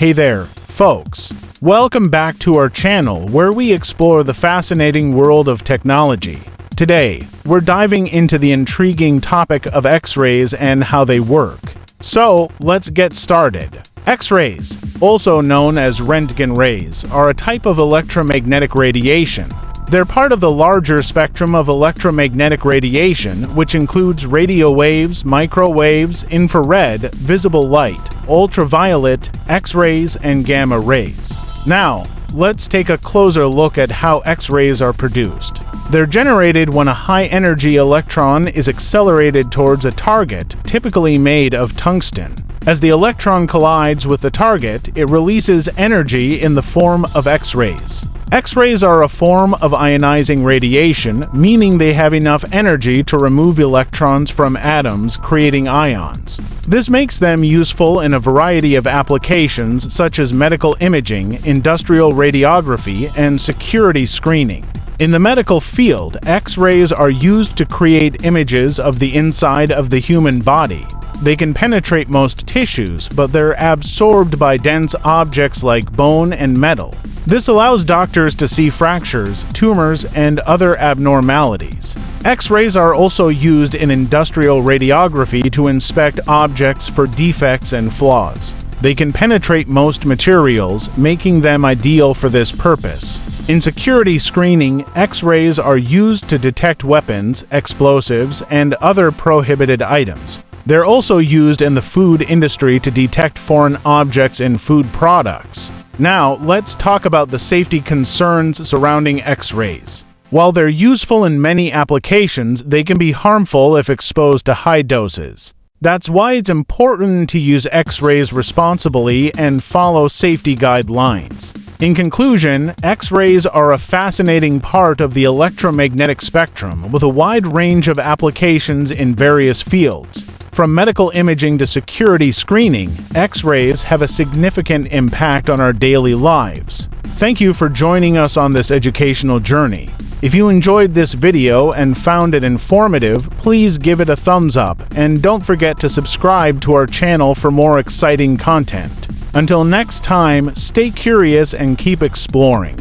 Hey there, folks. Welcome back to our channel where we explore the fascinating world of technology. Today, we're diving into the intriguing topic of X-rays and how they work. So, let's get started. X-rays, also known as Röntgen rays, are a type of electromagnetic radiation. They're part of the larger spectrum of electromagnetic radiation, which includes radio waves, microwaves, infrared, visible light, ultraviolet, X-rays, and gamma rays. Now, let's take a closer look at how X-rays are produced. They're generated when a high-energy electron is accelerated towards a target, typically made of tungsten. As the electron collides with the target, it releases energy in the form of X-rays. X-rays are a form of ionizing radiation, meaning they have enough energy to remove electrons from atoms, creating ions. This makes them useful in a variety of applications such as medical imaging, industrial radiography, and security screening. In the medical field, X-rays are used to create images of the inside of the human body. They can penetrate most tissues, but they're absorbed by dense objects like bone and metal. This allows doctors to see fractures, tumors, and other abnormalities. X-rays are also used in industrial radiography to inspect objects for defects and flaws. They can penetrate most materials, making them ideal for this purpose. In security screening, X-rays are used to detect weapons, explosives, and other prohibited items. They're also used in the food industry to detect foreign objects in food products. Now, let's talk about the safety concerns surrounding X-rays. While they're useful in many applications, they can be harmful if exposed to high doses. That's why it's important to use X-rays responsibly and follow safety guidelines. In conclusion, X-rays are a fascinating part of the electromagnetic spectrum with a wide range of applications in various fields. From medical imaging to security screening, X-rays have a significant impact on our daily lives. Thank you for joining us on this educational journey. If you enjoyed this video and found it informative, please give it a thumbs up and don't forget to subscribe to our channel for more exciting content. Until next time, stay curious and keep exploring.